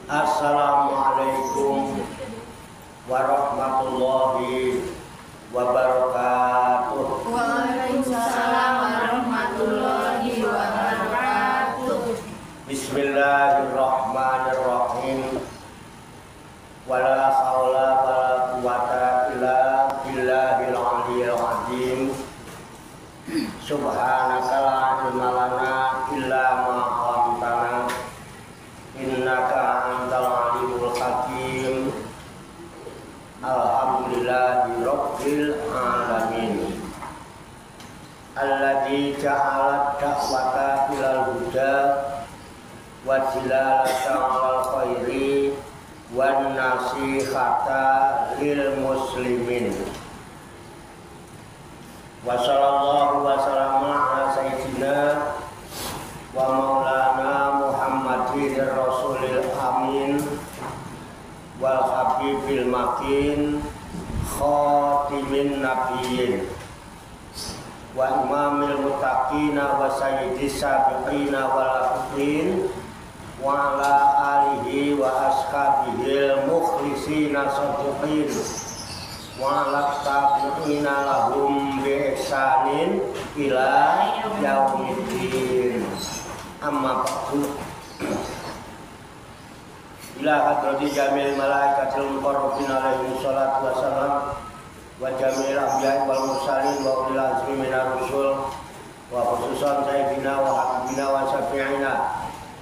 Assalamualaikum warahmatullahi wabarakatuh. Waalaikumsalam warahmatullahi wabarakatuh. Bismillahirrahmanirrahim. Wala haula wala quwata illa billahil aliyyil azim. Subhanaka la ilma lana illa ma 'allamtana innaka antal alimul hakim. Alhamdulillahi rabbil alamin. Alladzi ja'ala da'wata ilal huda wa dilalata 'alal khairi wan nasihata lil muslimin. Wa sallallahu wa sallama ala sayyidina wa maulana Muhammadin rasulil amin wal habibil makin khatimin nabiyyin wa imamil muttaqina wa sayyidis sabiqina wal akhrin wa ala alihi wa ashabihil mukhlisina shadiqin wa ala tabi'ina lahum bi ihsanin ila yaumiddin. Amma ba'du. Ila hadrati jamil malaikatil muqarrabin alaihi salatu wassalam wa jamil anbiya'i wal mursalin wa ulil azmi minar rusul wa khususan sayyidina wa habibina wa syafi'ina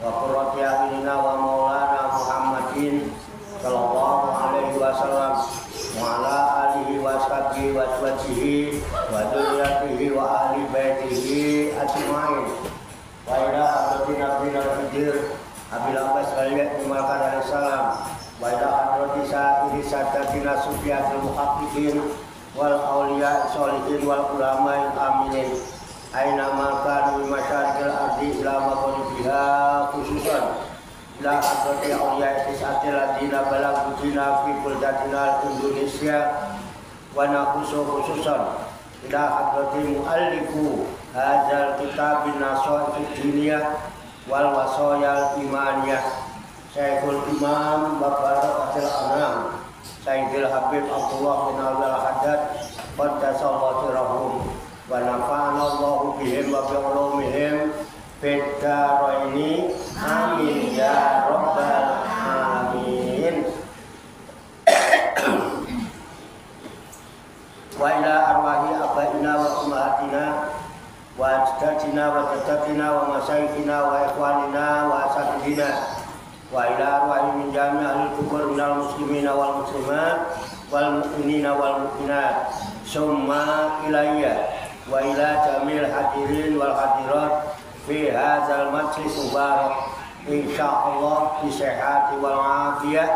wa qurrati a'yunina wa maulana Muhammadin sallallahu alaihi wasallam wa ala alihi wa sahbihi wa azwajihi wa dzurriyyatihi wa ahli baitihi ajma'in. Wa ila hadrati nabiyina al-fidir Abil Abbas Khalid Umarkan alaihissalam wa ila hadrati sa'iri sadatina sufiyatul muhaqqiqin wal awliya sholihin wal ulama'il aminin aina makan masyarikil ardi ila maghribiha khususan ila hadrati awliya isatil ladina balagudina fi buldatina Indonesia wa nakhusu khususan ila hadrati muallifu hadzal kitabin nasoifid diniyah wal wasoyal imaniyah Syekhul Imam Babarakatil Anam Sayyidil Habib Abdullah bin Al-Haddad Qaddasallahu sirrahum wa nafa'ana Allahu bihim wa bi'ulumihim fid dharaini amin ya rabbal alamin. Wa ila arwahi abaina wa ummahatina wa ajdadina wa jaddatina wa masyayikhina wa ikhwanina wa asatidina wa ila arwahi min jami' ahli kubur minal muslimina wal muslimat wal mu'minina wal mu'minat summa ilayya wa ila jamil hadirin wal hadirat fi hadzal majlis mubarak insyaallah bi sihhati wal afiyah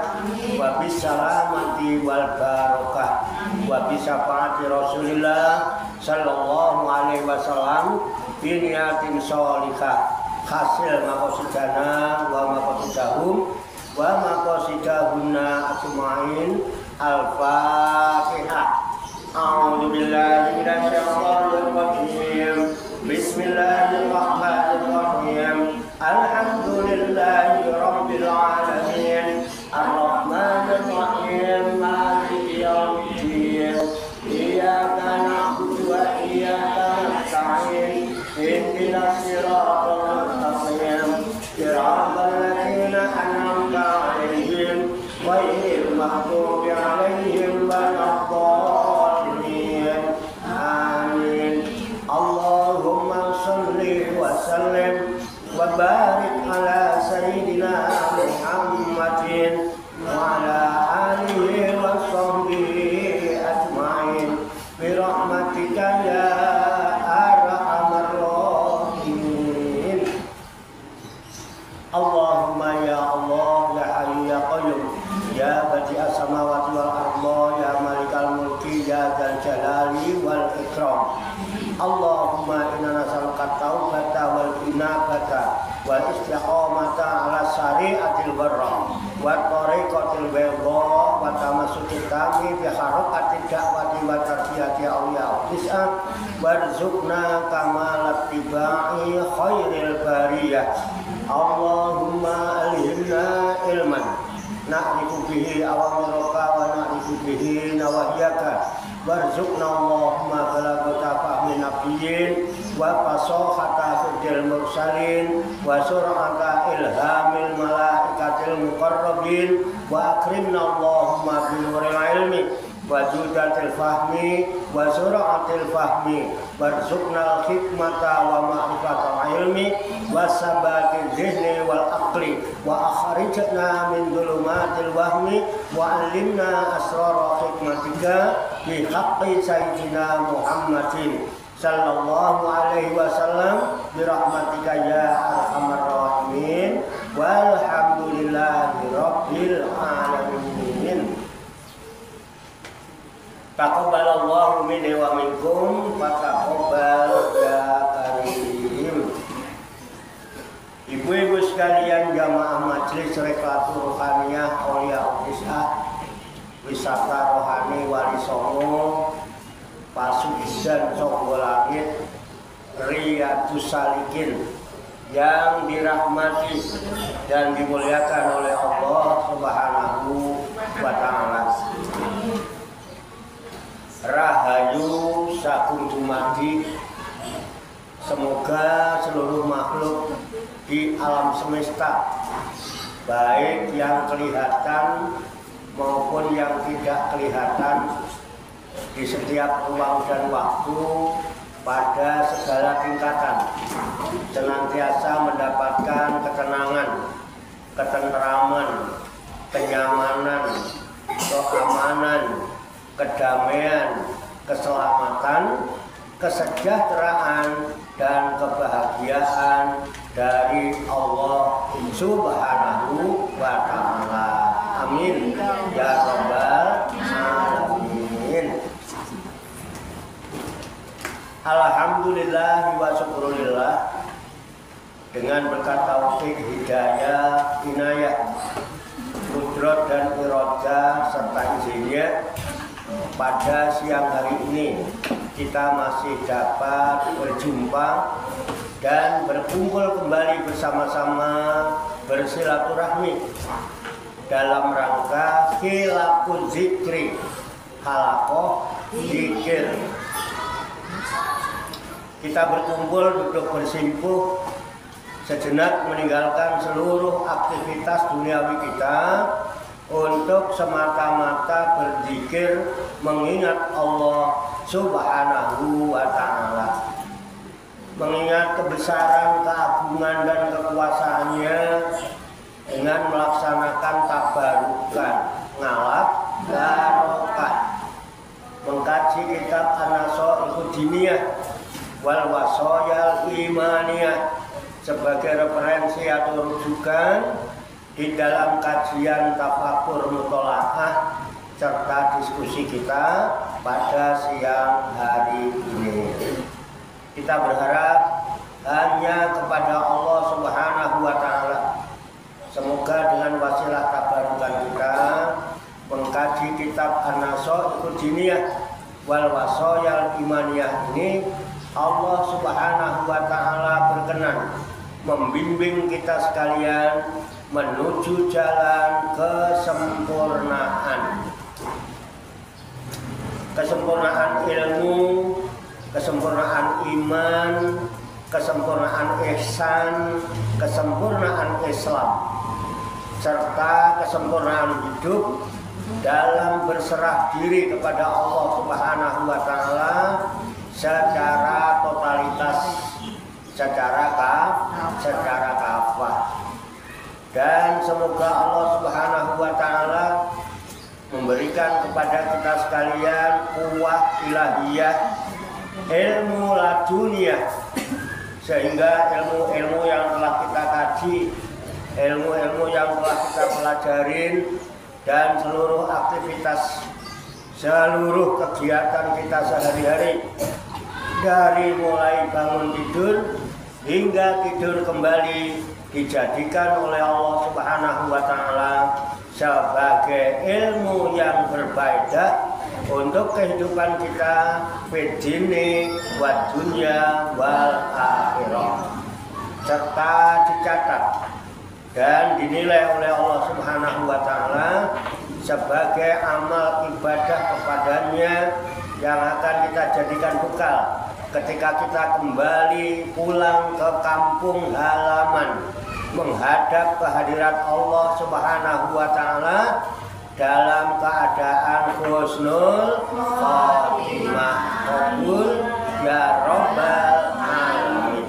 wa bis salamati wal barakah wa bi syafaati Rasulillah sallallahu alaihi wasallam bi niyatin sholihah hasil maqasidana wa maqasidahum wa maqasidahunna ajma'in. Al-Fatihah. A'udzu billahi minasy syaithanir rajim. Bismillahirrahmanirrahim. Alhamdulillahi rabbil alamin. Ar-Rahmanir Rahim. Maliki yaumiddin. Iyyaka na'budu wa iyyaka nasta'in. Ihdinas siratal mustaqim. Siratal ladzina an'amta 'alaihim ghairil maghdubi 'alaihim waladdallin. Amin. Allahumma shalli wa sallim wa barik ala sayyidina Muhammadin wa ala alihi wa sahbihi ajma'in bi rahmatika ya arhamar rahimin. Allahumma ya Allah ya hayyu ya qayyum ya badi'as samawati wal ardi ya malikal mulki ya dzal jalali wal ikram. Allahumma inna nas'aluka taubata wal inabata wal istiqamata ala syari'atil barra wa tariqatil bayda wa tamassukit tami bi harakati da'wati wa tarbiyati awliya is'a warzuqna kamalat tibai khairil bariyah. Allahumma alhimna ilman na'rifu bihi awamiraka wa na'rifu bihi nawahiyaka warzuqna Allahumma balagata fahmi nabiyyin wa fasahata hudil mursalin wa sur'ata ilhamil malaikatil muqarrabin wa akrimna Allahumma binuril ilmi wa judatil fahmi wa sur'atil fahmi warzuqna al-hikmata wa ma'rifatal ilmi wa sabatil zihni wal aqli wa akhrijna min dhulumatil wahmi wa alimna asrara hikmatika bi haqqi sayyidina Muhammadin sallallahu alaihi wasallam bi rahmatika ya arhamar rahimin walhamdulillahi rabbil alamin. Taqabbalallahu minni wa minkum wa taqabbal ya karim. Ibu-ibu sekalian jamaah majelis Rekreatur Rohaniyah Aulia Utisah Wisata Rohani Wali Songo Pasugisan Songo Langit Riyadus Salikin yang dirahmati dan dimuliakan oleh Allah Subhanahu wa Ta'ala. Rahayu sakum dumadi. Semoga seluruh makhluk di alam semesta, baik yang kelihatan maupun yang tidak kelihatan, di setiap ruang dan waktu, pada segala tingkatan, senantiasa mendapatkan ketenangan, ketenteraman, kenyamanan, keamanan, kedamaian, keselamatan, kesejahteraan, dan kebahagiaan dari Allah Subhanahu wa Ta'ala. Amin ya rabbal alamin. Alhamdulillah wa syukurillah, dengan berkat taufik, hidayah, inayah, kudrat dan iradah serta izinnya, pada siang hari ini kita masih dapat berjumpa dan berkumpul kembali bersama-sama bersilaturahmi dalam rangka khilaful zikri, halaqah zikir. Kita berkumpul duduk bersimpuh sejenak, meninggalkan seluruh aktivitas duniawi kita untuk semata-mata berzikir mengingat Allah Subhanahu wa Ta'ala, mengingat kebesaran, keagungan dan kekuasaannya dengan melaksanakan tabarukan, ngalap, barokah, mengkaji kitab An-Nasaihud Diniyah wal Wasoyal Imaniyah sebagai referensi atau rujukan di dalam kajian tafakur mutolaah serta diskusi kita pada siang hari ini. Kita berharap hanya kepada Allah Subhanahu wa Ta'ala. Semoga dengan wasilah tabarukan kita mengkaji kitab An-Nasaihud Diniyah wal Wasoyal Imaniyah ini, Allah Subhanahu wa Ta'ala berkenan membimbing kita sekalian menuju jalan kesempurnaan. Kesempurnaan ilmu, kesempurnaan iman, kesempurnaan ihsan, kesempurnaan Islam, serta kesempurnaan hidup dalam berserah diri kepada Allah Subhanahu wa Ta'ala secara totalitas, secara kafah. Dan semoga Allah Subhanahu wa Ta'ala memberikan kepada kita sekalian kuwah ilahiyah, ilmu laduniyah, sehingga ilmu-ilmu yang telah kita kaji, ilmu-ilmu yang telah kita pelajarin, dan seluruh aktivitas, seluruh kegiatan kita sehari-hari, dari mulai bangun tidur hingga tidur kembali, dijadikan oleh Allah Subhanahu wa Ta'ala sebagai ilmu yang berfaedah untuk kehidupan kita fid-dini wa dunya wal akhirah, serta dicatat dan dinilai oleh Allah Subhanahu wa Ta'ala sebagai amal ibadah kepadanya yang akan kita jadikan bekal ketika kita kembali pulang ke kampung halaman menghadap kehadirat Allah Subhanahu wa Ta'ala dalam keadaan husnul khotimah. Qabul ya rabbal alamin.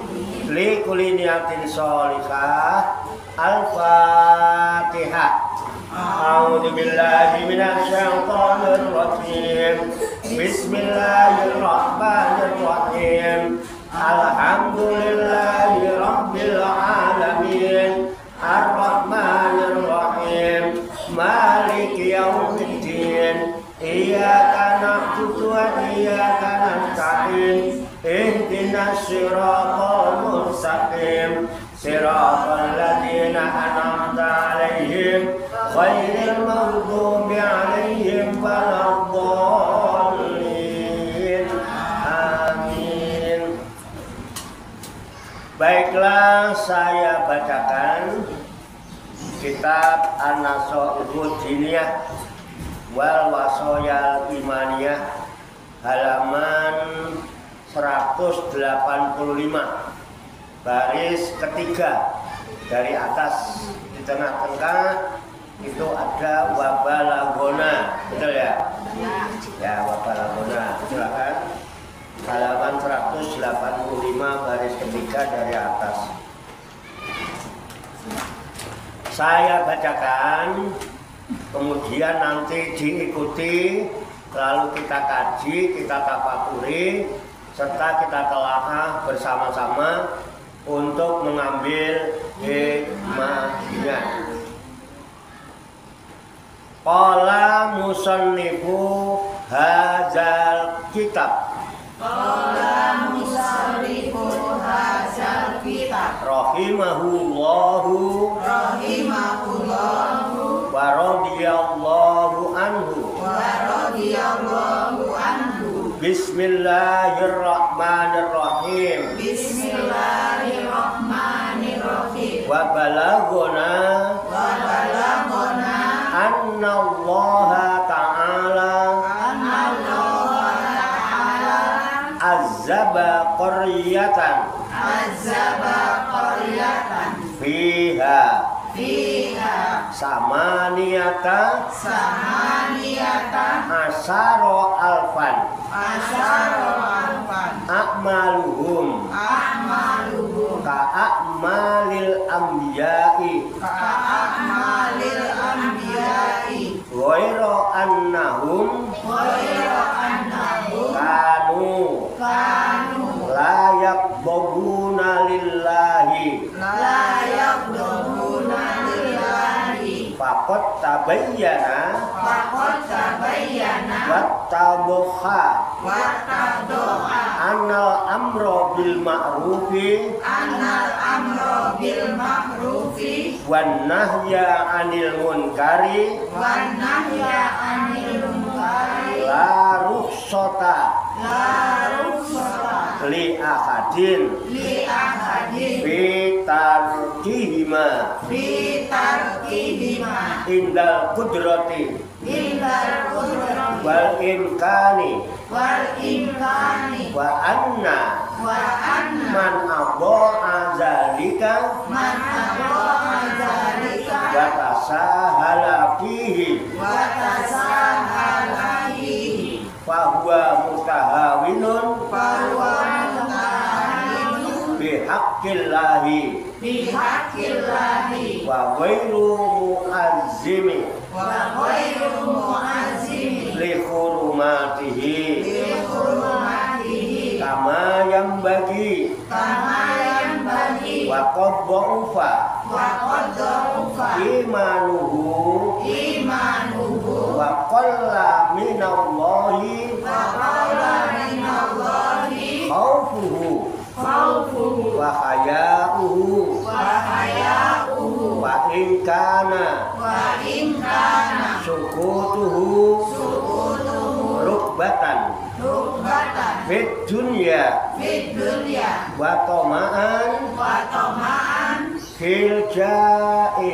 Li kulli niyatin sholihah. Al-Fatihah. A'udzu billahi minasy syaithanir rajim. Bismillahirrahmanirrahim. Alhamdulillahi rabbil alamin. Ar-Rahmanir Rahim. Maliki yaumiddin. Iyyaka na'budu wa iyyaka nasta'in. Ihdinas siratal mustaqim. Siratal ladzina an'amta 'alaihim ghairil maghdubi 'alaihim waladdallin. Amin. Baiklah, saya bacakan kitab An-Nasaihud Diniyah wal Wasoyal Imaniyah halaman 185 baris ketiga dari atas. Di tengah-tengah itu ada wabalagona, betul ya? Ya, wabalagona. Silakan. Halaman 185 baris ketiga dari atas. Saya bacakan, kemudian nanti diikuti, lalu kita kaji, kita tafakuri, serta kita telaah bersama-sama untuk mengambil hikmahnya. Qala musannifu hadzal kitab. Qala musannifu hadzal kitab. Rahimahullahu wa radhiyallahu anhu. Bismillahirrahmanirrahim. Bismillahirrahmanirrahim. Wa balagona anna Allah ta'ala azaba qaryatan fiha samaniyata asyara alfan a'maluhum ka'a'malil anbiya'i ghairu annahum kanu la yaqbuna lillahi faqad tabayyana wattadoha anal amro bil ma'rufi wan nahya anil munkari la rukhsata li ahadin fi tarkihima indal qudrati wal imkani wa anna man adha'a zalika wa tasahala fihi fa huwa mutahawinun bihaqqillahi wa ghairu mu'azzimi li hurumatihi kama yang bagi wa qad dha'ufa imanuhu wa qalla minallahi khawfuhu wa haya'uhu wa in kana sukutuhu rukbatan fit dunya wa tama'an fil ja'i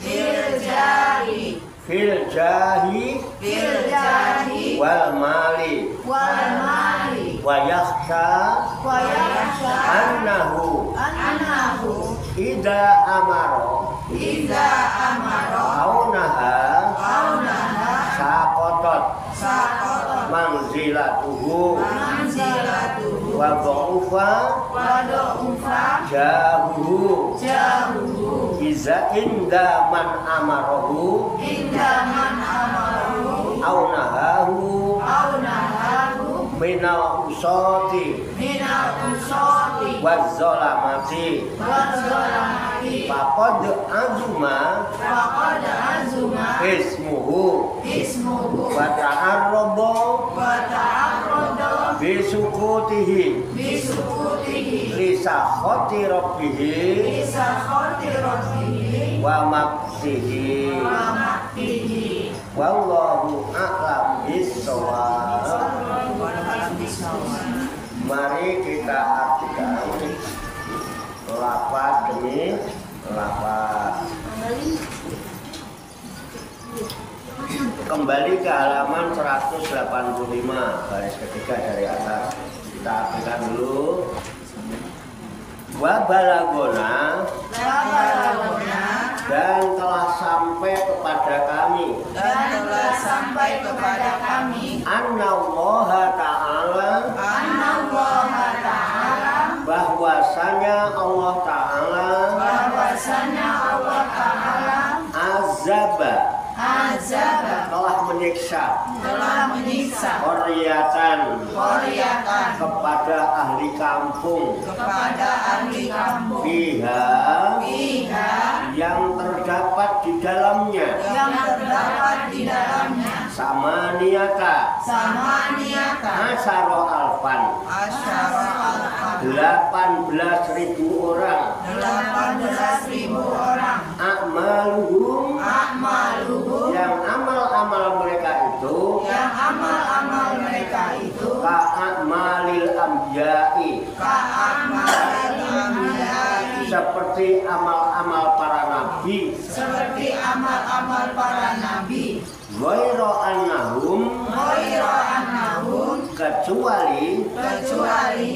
Biljari fil jahi Biljari wal mali Wal mali wa yakhsha Wa yaksha annahu Anahu idza amara Iza amaro au naha Aunaha saqatat Sakotot manzilatuhu Manzilatuhu wa dha'ufa Wadu'ufa jahuhu Jahuhu iza inda man amarahu Indaman amaru au nahahu Aunahahu minal usati Minal usoti wa zalamati Wazolamati faqad azuma Faqad azuma ismuhu Ismuhu wa ta'arrada Wa ta'arrodo bisukutihi Bisukutihi li sakhati rabbihi Bisa khoti rotihi wa maksihi Wa maktihi wallahu a'lam bissawab. Mari kita artikan lafaz demi lafaz. Kembali ke halaman 185 baris ketiga dari atas. Kita artikan dulu. Wa balagona Labalagona dan telah sampai kepada kami Dan telah sampai kepada kami annallaha ta'ala Anallaha ta'ala bahwasanya Allah Ta'ala Bahwasanya Allah Ta'ala azaba Azaba telah menyiksa Telah menyiksa qaryatan Koryatan kepada ahli kampung Kepada ahli kampung fiha Fiha yang terdapat di dalamnya Yang terdapat di dalamnya samaniyata Sama niata asyara alfan Asyara alfan 18.000 orang 18.000 orang a'maluhum Akmaluhum yang amal-amal mereka itu Yang amal-amal mereka itu ka'amalil ambiya'i Ka'amalil anbiya'i seperti amal-amal para nabi Seperti amal-amal para nabi ghairu annahum Ghaira annahum kecuali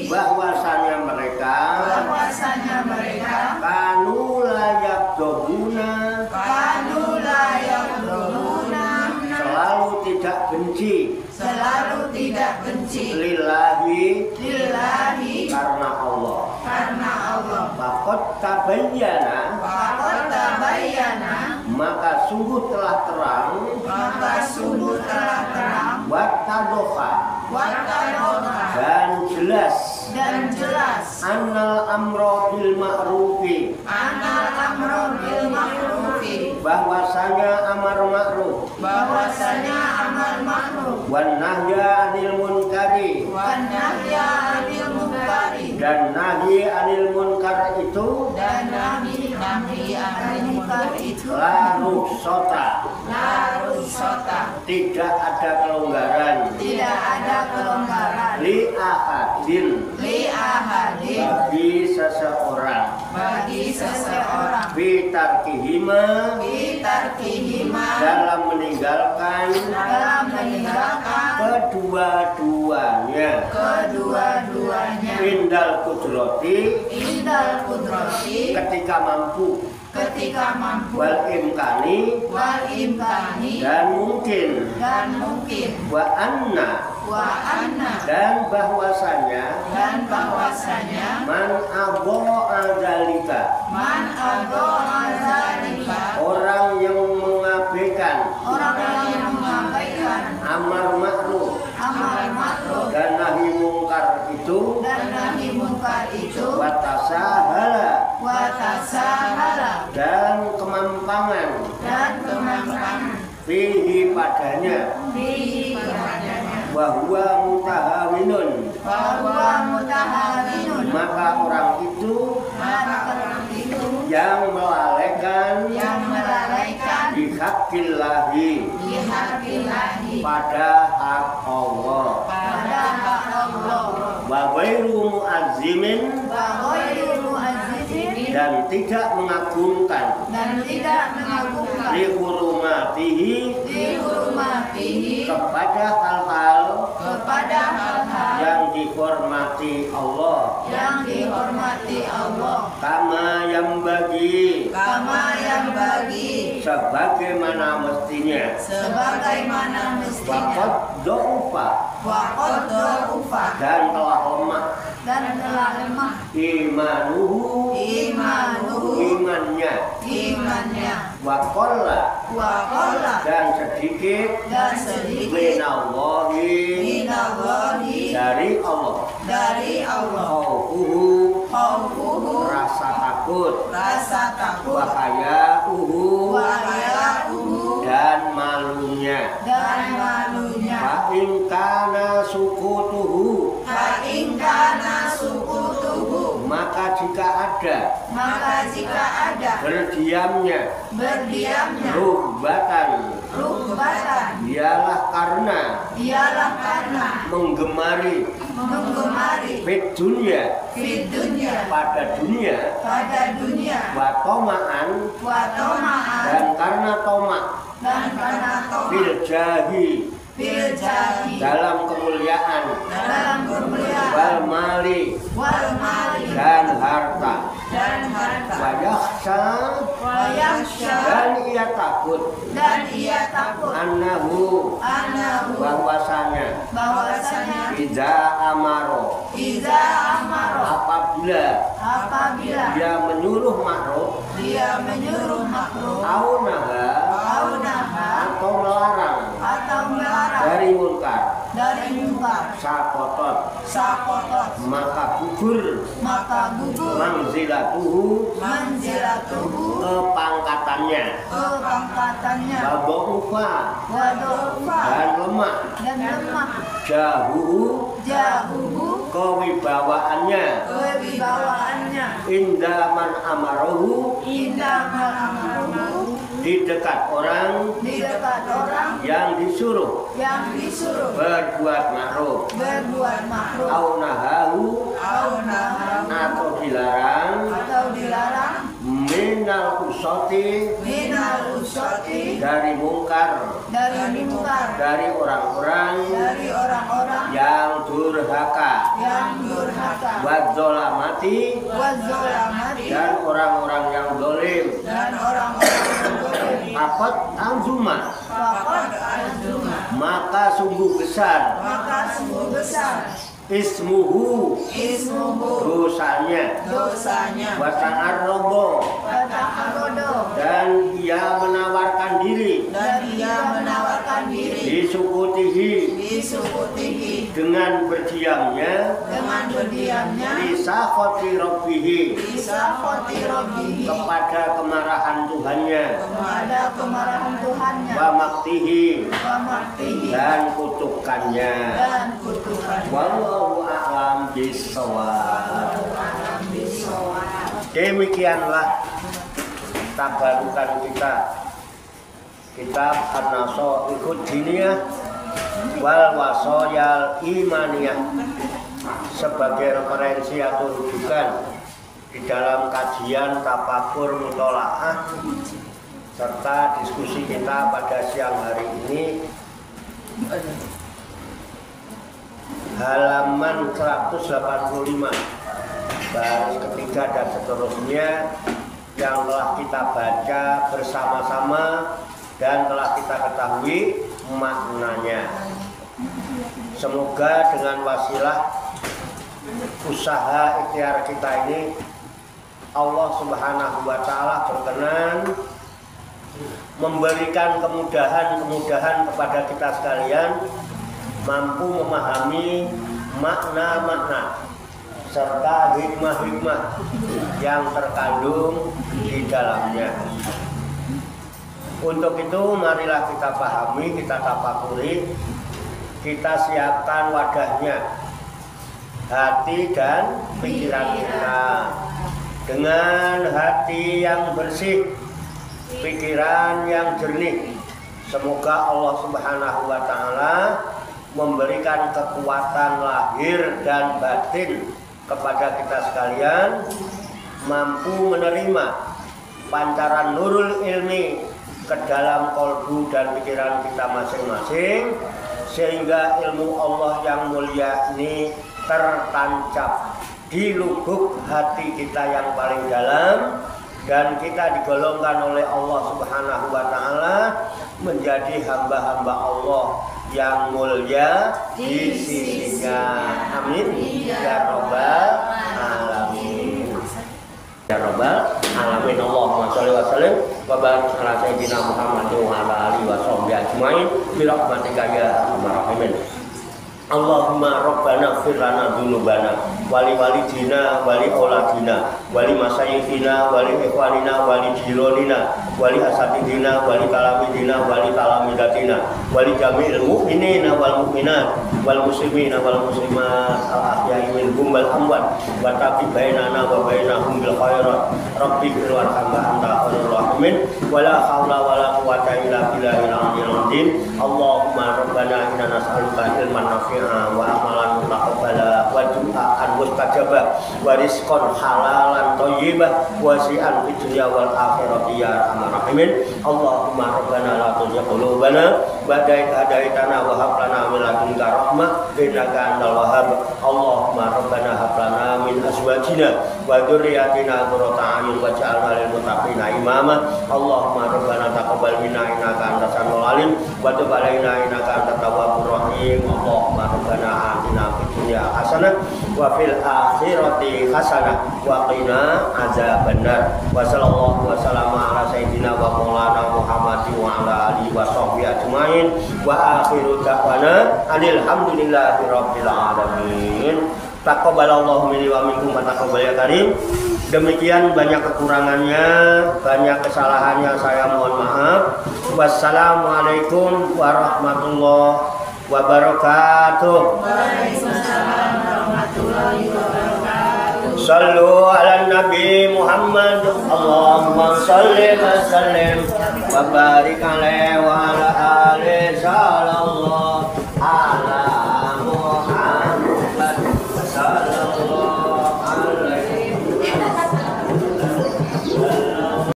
bahwasanya mereka Bahwasanya mereka kanu layak dobuna Kanu layak berguna selalu tidak benci Selalu tidak benci lillahi Lillahi karena Allah. karena Allah Faqad tabayyana Faqad tabayyana maka sungguh telah terang Maka sungguh telah terang wattadoka Wattadoka dan jelas dan jelas annal amro bil ma'rufi Anal amro bil ma'rufi bahwasanya amar ma'ruf Bahwasanya amal ma'ruf wan nahya anil munkari Wan nahya anil munkari dan nahi anil munkar itu Dan nahi anil munkar itu la rukhsata La rukhsata tidak ada kelonggaran Tidak ada kelonggaran li ahadin Li ahadin bagi seseorang Bagi seseorang fi tarkihima Bitarkihima dalam meninggalkan Dalam meninggalkan kedua-duanya Kedua-duanya indal kudrati Indal kudrati ketika mampu Ketika mampu wal imkani Wal imkani dan mungkin Dan mungkin wa anna Wa anna dan bahwasanya Dan bahwasanya man adha'a dzalika Man adha'a dzalika orang yang mengabaikan Orang yang mengabaikan amar ma'ruf Amal ma'ruf dan nahi mungkar itu Dan nahi munkar itu wa tasahala Wa tasahala dan kemampangan Dan kemampuan fihi padanya Bihi padanya wa huwa mutahawinun Bahwa mutahawinun maka orang itu Maka orang itu yang melalaikan Yang melalaikan bihaqqillahi Bihaqillahi pada hak Allah Pada hak Allah wa ghairu muazzimin Wa ghairu mu'azzizin dan tidak mengagungkan li hurumatihi kepada hal-hal yang dihormati Allah kama yang bagi sebagaimana mestinya waqad do'ufa dan telah lemah imanuhu imannya waqalla dan sedikit minallahi dari Allah khaufuhu rasa takut wahayauhu dan malunya fa in kana sukutuhu maka jika ada berdiamnya ruhbatan ialah karena menggemari fit dunya pada dunia wa toma'an dan karena tomak bil jahi dalam kemuliaan wal mali dan harta wa yakhsha dan ia takut annahu bahwasanya idza amaro apabila dia menyuruh makruh au naha atau melarang dari munkar sakotot maka gugur manzilatuhu kepangkatannya wadu'ufa dan lemah jahuhu kewibawaannya indaman amarohu di dekat orang yang disuruh berbuat makruh au nahahu atau dilarang minal usati dari mungkar dari orang-orang yang durhaka wadzolamati dan orang-orang yang dolim apat azuma maka sungguh besar ismuhu dosanya wata'arrobo dan dia menawarkan diri disukutihi dengan berdiamnya lisakhoti rabbihi kepada kemarahan Tuhannya wa maktihi dan kutukannya wallahu a'lam bishawab. Demikianlah tabarukan kita kitab An-Nasaihud Diniyah wal Wasoyal Imaniyah sebagai referensi atau rujukan di dalam kajian tafakur mutolaah serta diskusi kita pada siang hari ini halaman 185 baris ketiga dan seterusnya yang telah kita baca bersama-sama dan telah kita ketahui maknanya. Semoga dengan wasilah usaha ikhtiar kita ini Allah Subhanahu wa Ta'ala berkenan memberikan kemudahan kepada kita sekalian mampu memahami makna-makna serta hikmah-hikmah yang terkandung di dalamnya. Untuk itu marilah kita pahami, kita tafakuri, kita siapkan wadahnya, hati dan pikiran kita dengan hati yang bersih, pikiran yang jernih. Semoga Allah Subhanahu wa Ta'ala memberikan kekuatan lahir dan batin kepada kita sekalian mampu menerima pancaran nurul ilmi ke dalam kolbu dan pikiran kita masing-masing, sehingga ilmu Allah yang mulia ini tertancap di lubuk hati kita yang paling dalam, dan kita digolongkan oleh Allah Subhanahu wa Ta'ala menjadi hamba-hamba Allah yang mulia di sisinya. Amin ya rabbal alamin. Ya rabbal alamin. Allahumma sholli wa sallim wa barik ala sayyidina Muhammad wa ala alihi wa sahbihi ajmain bi rahmatika ya arhamar rahimin. Allahumma rabbana ighfir lana dzunubana wali walidina wali auladina wali masyayikhina wali ikhwanina wali jironina wali asatidina wali talamidina wali talamidatina wali jami'il mu'minina wal mu'minat wal muslimina wal muslimat al ahya'i minhum wal amwat wa taqi bainana wa bainahum bil khairat rabbi warhamna anta khairur rahimin wala haula wala quwwata illa billahil aliyyil azim. Allahumma rabbana inna nas'aluka ilman nafi'a wa amalan mutaqabbala wa du'aan mustajabah wa rizqan halalan thayyibah wa wasi'an fid dunya wal akhirati ya arhamar rahimin. Allahumma rabbana la tuzigh qulubana ba'da idh hadaitana wa hab lana min ladunka rahmah innaka antal wahhab. Allahumma rabbana hab lana min azwajina wa dzurriyyatina qurrata a'yun waj'alna lil muttaqina imama. Allahumma rabbana taqabbal minna innaka antas samiul alim wa tub alaina innaka antat tawwabur rahim. Allahumma rabbana atina fid dunya hasanah wa fil akhirati hasanah wa qina adzabannar. Wa sallallahu wa sallama ala sayyidina wa maulana Muhammadin wa ala alihi wa sahbihi ajmain wa akhiru da'wana alhamdulillahi rabbil alamin. Taqabbalallahu minni wa minkum wa taqabbal ya karim. Demikian banyak kekurangannya, banyak kesalahannya, saya mohon maaf. Wassalamualaikum warahmatullahi wabarakatuh. Waalaikumsalam warahmatullahi wabarakatuh. Sallu ala Nabi Muhammad. Allahumma salli wa sallim wa barik alaihi wa ala alihi sallallahu